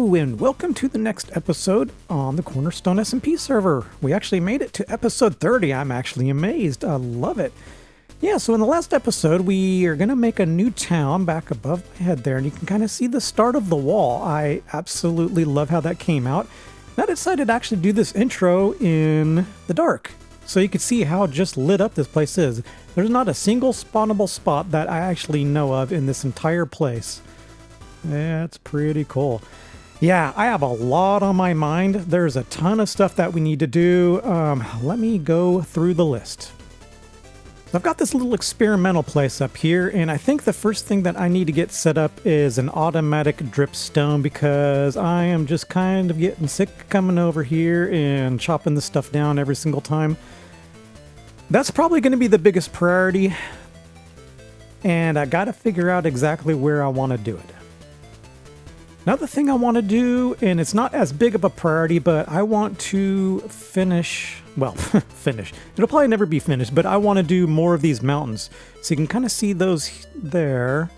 Hello and welcome to the next episode on the Cornerstone SMP server. We actually made it to episode 30. I'm actually amazed. I love it. Yeah, so in the last episode, we are going to make a new town back above my head there, and you can kind of see the start of the wall. I absolutely love how that came out. And I decided to actually do this intro in the dark, so you can see how just lit up this place is. There's not a single spawnable spot that I actually know of in this entire place. That's pretty cool. Yeah, I have a lot on my mind. There's a ton of stuff that we need to do. Let me go through the list. So I've got this little experimental place up here, and I think the first thing that I need to get set up is an automatic dripstone, because I am just kind of getting sick coming over here and chopping this stuff down every single time. That's probably going to be the biggest priority, and I got to figure out exactly where I want to do it. Another thing I want to do, and it's not as big of a priority, but I want to finish, well, finish. It'll probably never be finished, but I want to do more of these mountains. So you can kind of see those there.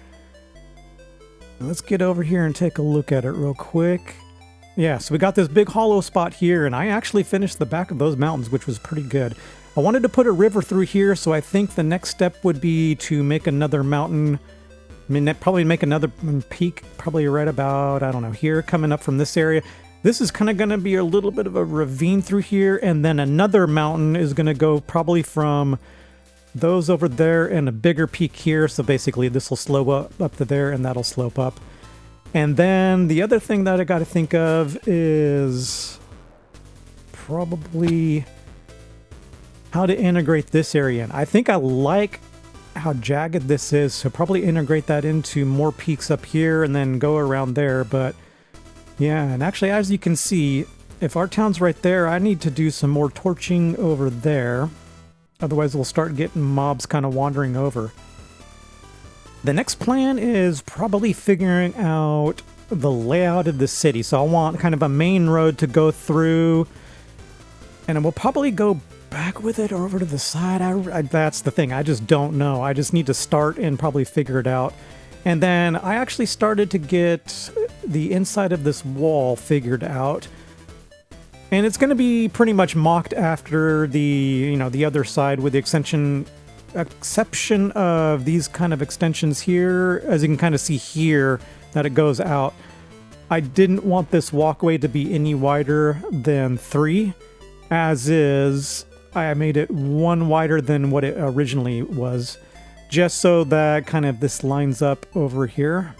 Let's get over here and take a look at it real quick. Yeah, so we got this big hollow spot here, and I actually finished the back of those mountains, which was pretty good. I wanted to put a river through here, so I think the next step would be to make another mountain. I mean, probably make another peak, probably right about, I don't know, here, coming up from this area. This is kind of going to be a little bit of a ravine through here, and then another mountain is going to go probably from those over there and a bigger peak here. So basically this will slope up to there, and that'll slope up. And then the other thing that I got to think of is probably how to integrate this area in. I think I like how jagged this is, so probably integrate that into more peaks up here and then go around there. But yeah, and actually, as you can see, if our town's right there, I need to do some more torching over there, otherwise we'll start getting mobs kind of wandering over. The next plan is probably figuring out the layout of the city. So I want kind of a main road to go through, and we'll probably go back with it or over to the side. That's the thing. I just don't know. I just need to start and probably figure it out. And then I actually started to get the inside of this wall figured out. And it's going to be pretty much mocked after the other side, with the exception of these kind of extensions here. As you can kind of see here that it goes out. I didn't want this walkway to be any wider than 3. As is, I made it 1 wider than what it originally was, just so that kind of this lines up over here.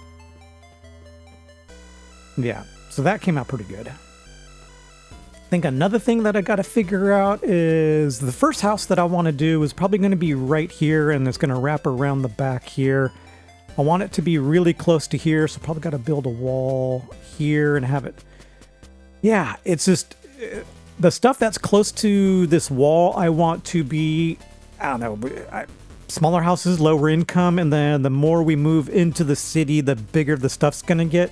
Yeah, so that came out pretty good. I think another thing that I got to figure out is the first house that I want to do is probably going to be right here, and it's going to wrap around the back here. I want it to be really close to here, so probably got to build a wall here and have it. Yeah, it's just the stuff that's close to this wall, I want to be, I don't know, smaller houses, lower income, and then the more we move into the city, the bigger the stuff's going to get.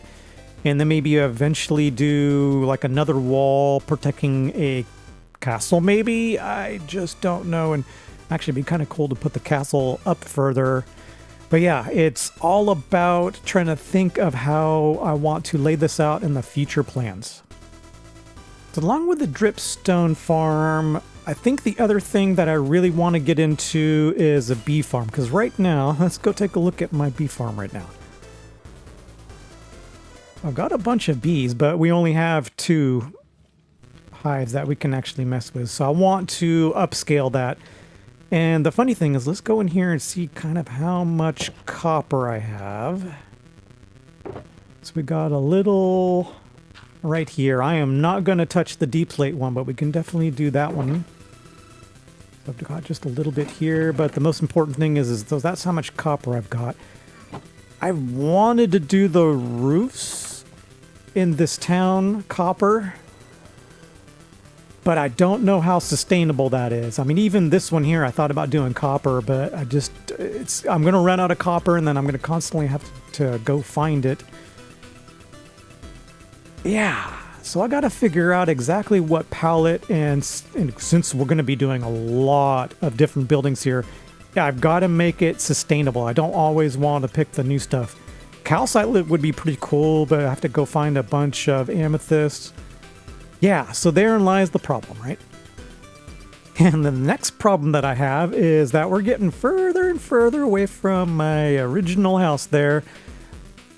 And then maybe eventually do like another wall protecting a castle, maybe? I just don't know. And actually it'd be kind of cool to put the castle up further. But yeah, it's all about trying to think of how I want to lay this out in the future plans. So along with the Dripstone Farm, I think the other thing that I really want to get into is a bee farm. Because right now, let's go take a look at my bee farm right now. I've got a bunch of bees, but we only have 2 hives that we can actually mess with. So I want to upscale that. And the funny thing is, let's go in here and see kind of how much copper I have. So we got a little right here. I am not going to touch the deep slate one, but we can definitely do that one. So I've got just a little bit here, but the most important thing is that's how much copper I've got. I wanted to do the roofs in this town copper, but I don't know how sustainable that is. I mean, even this one here, I thought about doing copper, but I'm going to run out of copper, and then I'm going to constantly have to go find it. Yeah, so I got to figure out exactly what palette, and since we're going to be doing a lot of different buildings here, yeah, I've got to make it sustainable. I don't always want to pick the new stuff. Calcite would be pretty cool, but I have to go find a bunch of amethysts. Yeah, so therein lies the problem, right? And the next problem that I have is that we're getting further and further away from my original house there.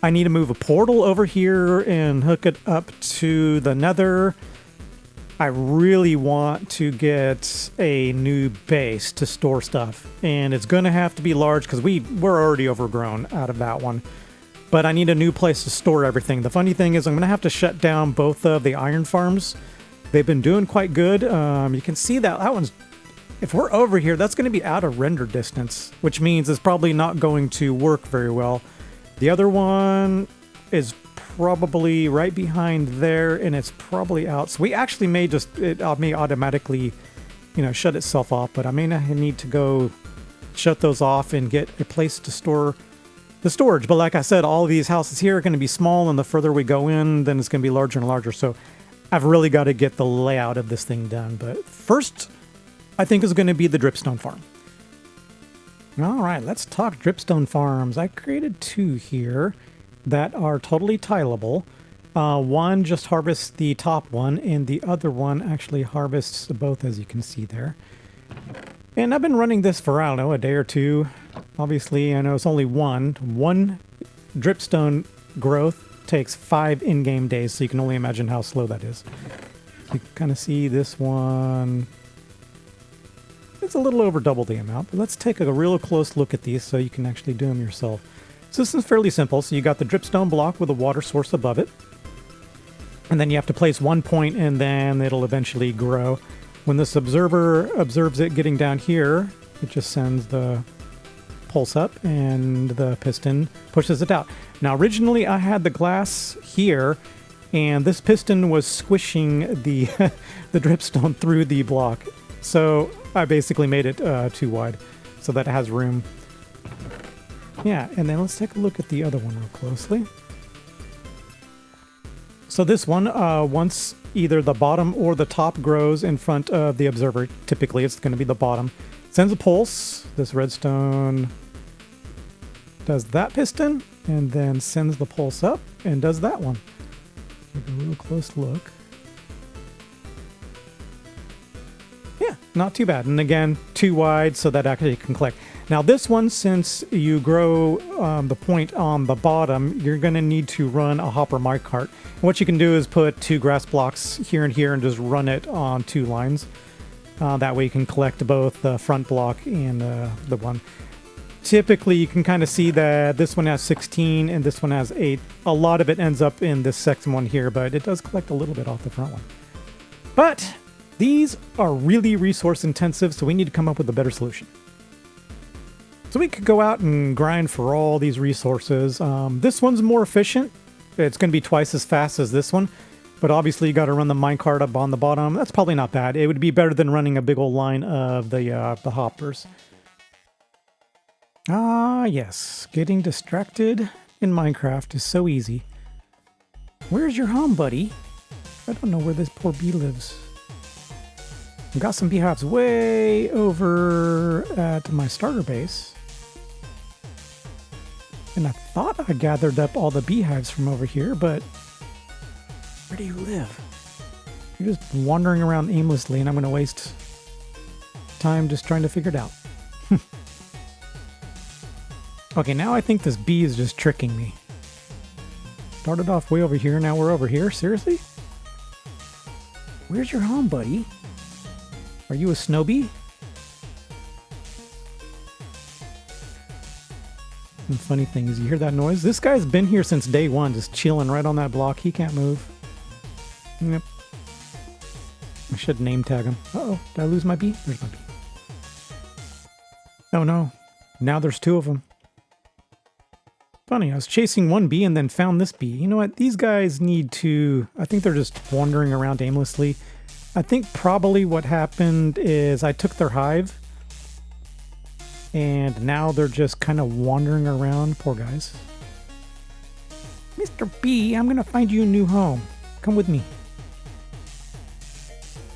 I need to move a portal over here and hook it up to the nether. I really want to get a new base to store stuff, and it's going to have to be large because we're already overgrown out of that one. But I need a new place to store everything. The funny thing is I'm going to have to shut down both of the iron farms. They've been doing quite good. You can see that one's, if we're over here, that's going to be out of render distance, which means it's probably not going to work very well. The other one is probably right behind there, and it's probably out. So we actually may may automatically, shut itself off, but I may not need to go shut those off and get a place to store the storage. But like I said, all of these houses here are going to be small, and the further we go in, then it's going to be larger and larger. So I've really got to get the layout of this thing done. But first, I think is going to be the Dripstone Farm. All right, let's talk Dripstone Farms. I created 2 here that are totally tileable. One just harvests the top one, and the other one actually harvests both, as you can see there. And I've been running this for, I don't know, a day or 2. Obviously, I know it's only one. One dripstone growth takes 5 in-game days, so you can only imagine how slow that is. So you can kind of see this one. It's a little over double the amount, but let's take a real close look at these so you can actually do them yourself. So this is fairly simple. So you got the dripstone block with a water source above it. And then you have to place 1 point, and then it'll eventually grow. When this observer observes it getting down here, it just sends the pulse up, and the piston pushes it out. Now, originally I had the glass here, and this piston was squishing the the dripstone through the block. So I basically made it too wide so that it has room. Yeah, and then let's take a look at the other one real closely. So this one, once either the bottom or the top grows in front of the observer, typically it's going to be the bottom, sends a pulse. This redstone does that piston, and then sends the pulse up and does that one. Take a real close look. Yeah, not too bad. And again, too wide so that actually can collect. Now this one, since you grow the point on the bottom, you're going to need to run a hopper minecart. And what you can do is put 2 grass blocks here and here and just run it on 2 lines. That way you can collect both the front block and the one. Typically you can kind of see that this one has 16 and this one has 8. A lot of it ends up in this second one here, but it does collect a little bit off the front one. But these are really resource intensive, so we need to come up with a better solution. So we could go out and grind for all these resources. This one's more efficient. It's going to be twice as fast as this one, but obviously you got to run the minecart up on the bottom. That's probably not bad. It would be better than running a big old line of the hoppers. Ah, yes. Getting distracted in Minecraft is so easy. Where's your home, buddy? I don't know where this poor bee lives. I've got some beehives way over at my starter base. And I thought I gathered up all the beehives from over here, but where do you live? You're just wandering around aimlessly, and I'm going to waste time just trying to figure it out. Okay, now I think this bee is just tricking me. Started off way over here, now we're over here? Seriously? Where's your home, buddy? Are you a snow bee? And the funny thing is, you hear that noise? This guy's been here since day 1, just chilling right on that block. He can't move. Yep. I should name tag him. Uh-oh, did I lose my bee? There's my bee. Oh no, now there's 2 of them. Funny, I was chasing one bee and then found this bee. You know what? These guys need to... I think they're just wandering around aimlessly. I think probably what happened is I took their hive, and now they're just kind of wandering around. Poor guys. Mr. Bee, I'm going to find you a new home. Come with me.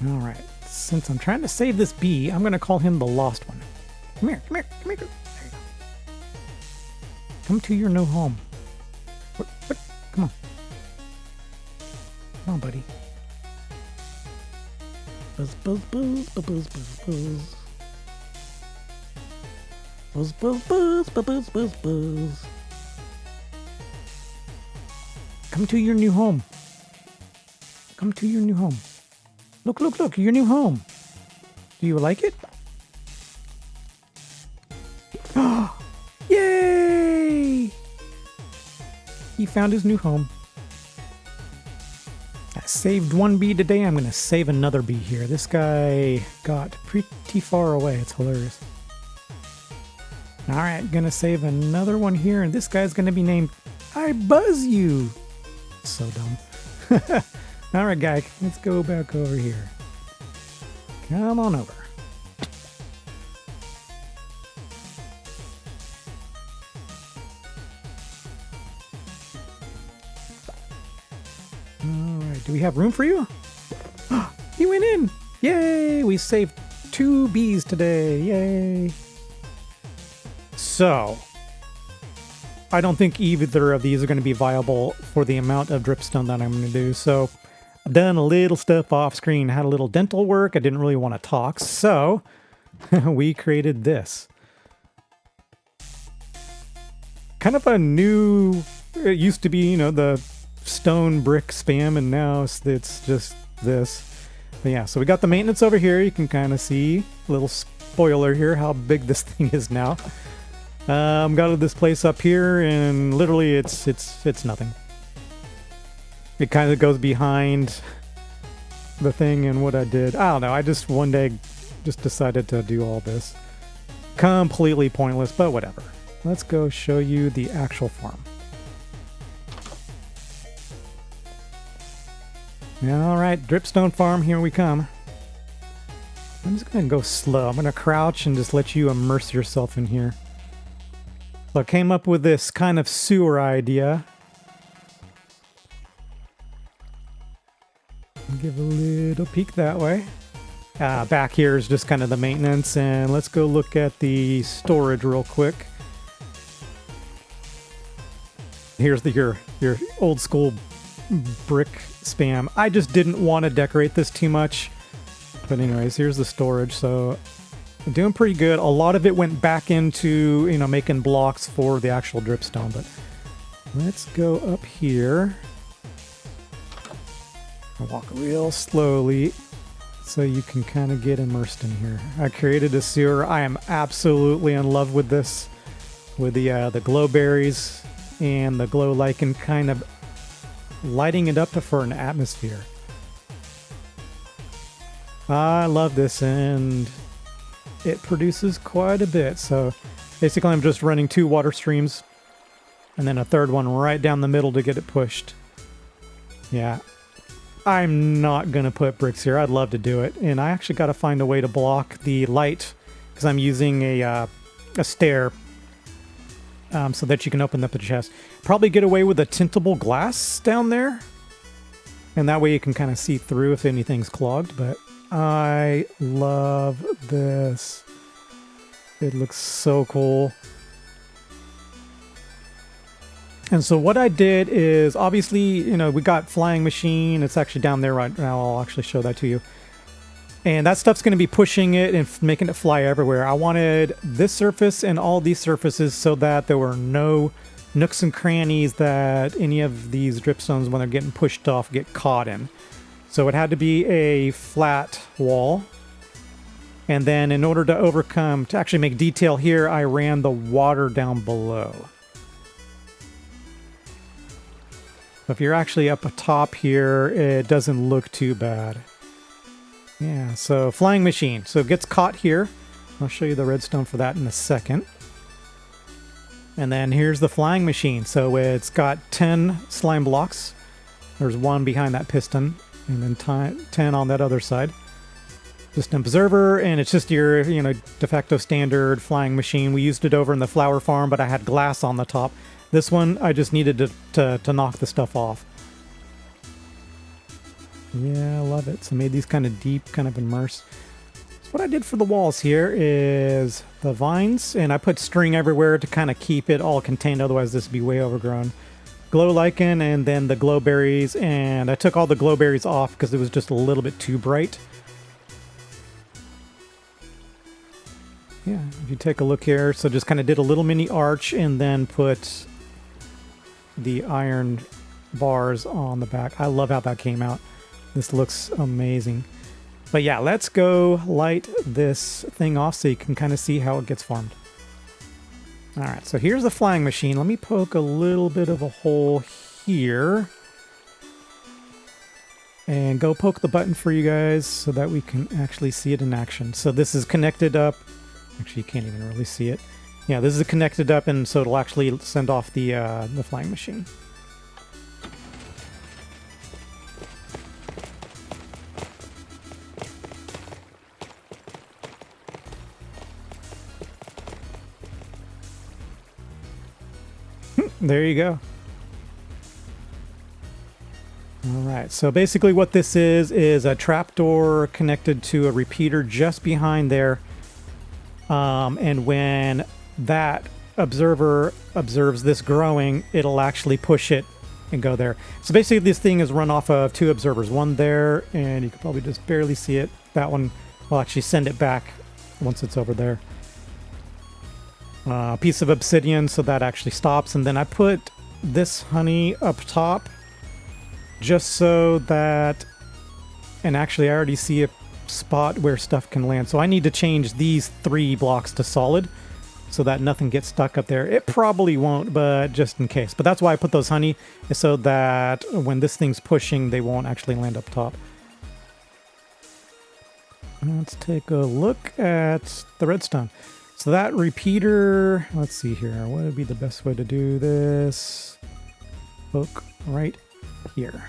All right. Since I'm trying to save this bee, I'm going to call him the lost one. Come here, come here, come here. There you go. Come to your new home. Come on, buddy. Buzz, buzz, buzz, buzz, buzz, buzz. Buzz, buzz, buzz, buzz, buzz, buzz, buzz. Come to your new home. Come to your new home. Look, look, look, your new home. Do you like it? Yay! He found his new home. I saved one bee today. I'm going to save another bee here. This guy got pretty far away. It's hilarious. All right, going to save another one here. And this guy's going to be named I Buzz You. So dumb. All right, guy, let's go back over here. Come on over. Alright, do we have room for you? He went in! Yay! We saved 2 bees today. Yay! So, I don't think either of these are going to be viable for the amount of dripstone that I'm going to do. So, I've done a little stuff off screen. I had a little dental work. I didn't really want to talk. So, we created this. Kind of a new... It used to be, you know, the stone brick spam, and now it's just this. But yeah, so we got the maintenance over here. You can kind of see a little spoiler here how big this thing is now. Got this place up here, and literally it's nothing. It kind of goes behind the thing, and what I did, I don't know. I just one day just decided to do all this. Completely pointless, but whatever. Let's go show you the actual farm. All right, Dripstone Farm, here we come. I'm just going to go slow. I'm going to crouch and just let you immerse yourself in here. So I came up with this kind of sewer idea. Give a little peek that way. Back here is just kind of the maintenance, and let's go look at the storage real quick. Here's your old school brick spam. I just didn't want to decorate this too much. But anyways, here's the storage. So I'm doing pretty good. A lot of it went back into, you know, making blocks for the actual dripstone. But let's go up here. I'll walk real slowly so you can kind of get immersed in here. I created a sewer. I am absolutely in love with this. With the glow berries and the glow lichen kind of lighting it up for an atmosphere. I love this, and it produces quite a bit. So basically I'm just running 2 water streams and then a third one right down the middle to get it pushed. Yeah, I'm not gonna put bricks here. I'd love to do it, and I actually got to find a way to block the light because I'm using a stair so that you can open up the chest. Probably get away with a tintable glass down there, and that way you can kind of see through if anything's clogged. But I love this. It looks so cool. And so what I did is, obviously, you know, we got flying machine. It's actually down there right now. I'll actually show that to you. And that stuff's going to be pushing it and making it fly everywhere. I wanted this surface and all these surfaces so that there were no nooks and crannies that any of these dripstones, when they're getting pushed off, get caught in. So it had to be a flat wall. And then in order to actually make detail here, I ran the water down below. So if you're actually up atop here, it doesn't look too bad. Yeah, so flying machine. So it gets caught here. I'll show you the redstone for that in a second. And then here's the flying machine. So it's got 10 slime blocks. There's 1 behind that piston, and then 10 on that other side. Just an observer, and it's just your, you know, de facto standard flying machine. We used it over in the flower farm, but I had glass on the top. This one, I just needed to knock the stuff off. Yeah, I love it. So made these kind of deep, kind of immerse. So what I did for the walls here is the vines, and I put string everywhere to kind of keep it all contained, otherwise this would be way overgrown. glow lichen and then the glowberries, and I took all the glowberries off because it was just a little bit too bright. Yeah, if you take a look here, so just kind of did a little mini arch and then put the iron bars on the back. I love how that came out. This looks amazing. But yeah, let's go light this thing off so you can kind of see how it gets farmed. All right, so here's the flying machine. Let me poke a little bit of a hole here and go poke the button for you guys so that we can actually see it in action. So this is connected up. Actually, you can't even really see it. Yeah, this is connected up, and so it'll actually send off the flying machine. There you go. All right, so basically what this is a trapdoor connected to a repeater just behind there. And when that observer observes this growing, it'll actually push it and go there. So basically this thing is run off of 2 observers, one there, and you can probably just barely see it. That one will actually send it back once it's over there. A piece of obsidian, so that actually stops. And then I put this honey up top just so that, and actually I already see a spot where stuff can land. So I need to change these 3 blocks to solid so that nothing gets stuck up there. It probably won't, but just in case. But that's why I put those honey, so that when this thing's pushing, they won't actually land up top. Let's take a look at the redstone. So that repeater, let's see here. What would be the best way to do this? Hook right here.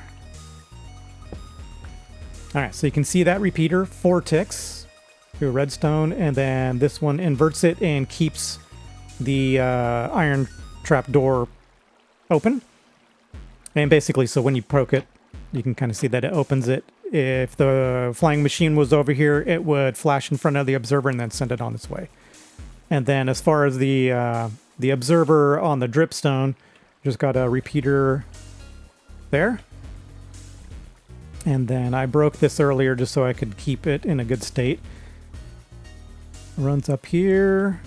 All right, so you can see that repeater, 4 ticks through redstone, and then this one inverts it and keeps the iron trap door open. And basically, so when you poke it, you can kind of see that it opens it. If the flying machine was over here, it would flash in front of the observer and then send it on its way. And then as far as the observer on the dripstone, just got a repeater there. And then I broke this earlier just so I could keep it in a good state. Runs up here,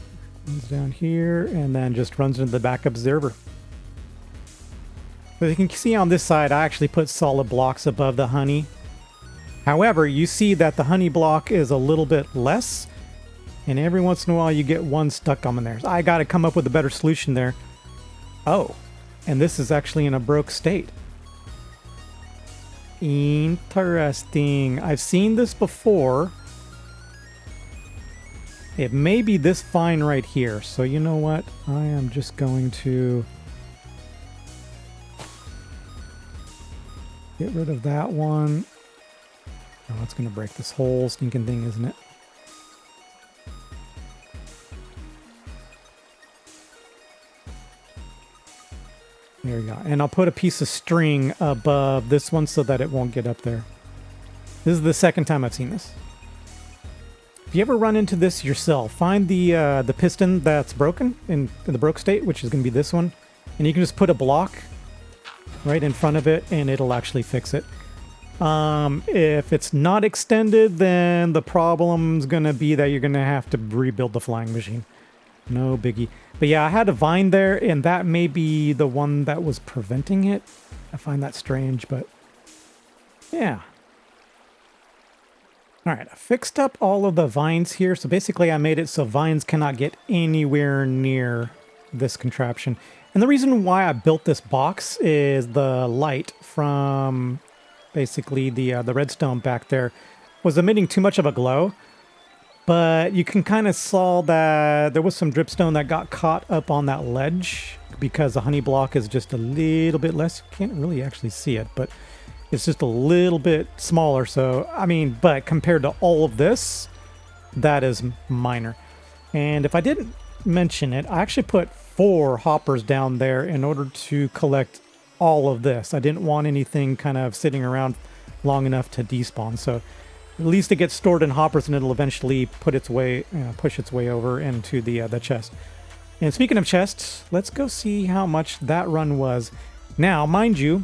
runs down here, and then just runs into the back observer. But you can see on this side, I actually put solid blocks above the honey. However, you see that the honey block is a little bit less, and every once in a while you get one stuck on there. So I got to come up with a better solution there. Oh, and this is actually in a broke state. Interesting. I've seen this before. It may be this fine right here. So you know what? I am just going to get rid of that one. Oh, it's going to break this whole stinking thing, isn't it? There we go. And I'll put a piece of string above this one so that it won't get up there. This is the second time I've seen this. If you ever run into this yourself, find the piston that's broken in the broke state, which is going to be this one. And you can just put a block right in front of it and it'll actually fix it. If it's not extended, then the problem's going to be that you're going to have to rebuild the flying machine. No biggie. But yeah, I had a vine there, and that may be the one that was preventing it. I find that strange, but yeah. All right, I fixed up all of the vines here. So basically I made it so vines cannot get anywhere near this contraption. And the reason why I built this box is the light from basically the redstone back there was emitting too much of a glow. But you can kind of saw that there was some dripstone that got caught up on that ledge because the honey block is just a little bit less. You can't really actually see it, but it's just a little bit smaller. So, I mean, but compared to all of this, that is minor. And if I didn't mention it, I actually put 4 hoppers down there in order to collect all of this. I didn't want anything kind of sitting around long enough to despawn. So at least it gets stored in hoppers and it'll eventually put its way, push its way over into the chest. And speaking of chests, let's go see how much that run was. Now, mind you,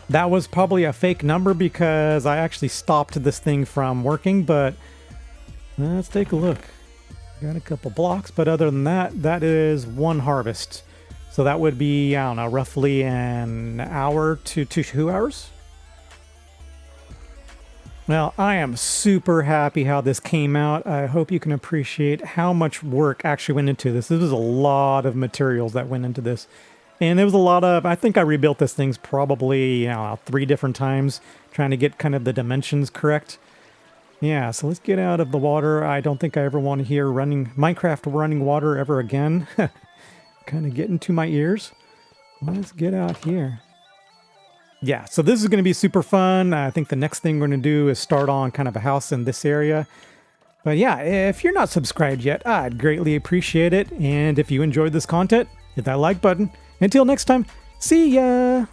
that was probably a fake number because I actually stopped this thing from working, but let's take a look. Got a couple blocks, but other than that, that is one harvest. So that would be, I don't know, roughly an hour to 2 hours. Well, I am super happy how this came out. I hope you can appreciate how much work actually went into this. This was a lot of materials that went into this. And there was a lot of, I think I rebuilt this thing probably 3 different times, trying to get kind of the dimensions correct. Yeah, so let's get out of the water. I don't think I ever want to hear Minecraft running water ever again. Kind of getting to my ears. Let's get out here. Yeah, so this is going to be super fun. I think the next thing we're going to do is start on kind of a house in this area. But yeah, if you're not subscribed yet, I'd greatly appreciate it. And if you enjoyed this content, hit that like button. Until next time, see ya!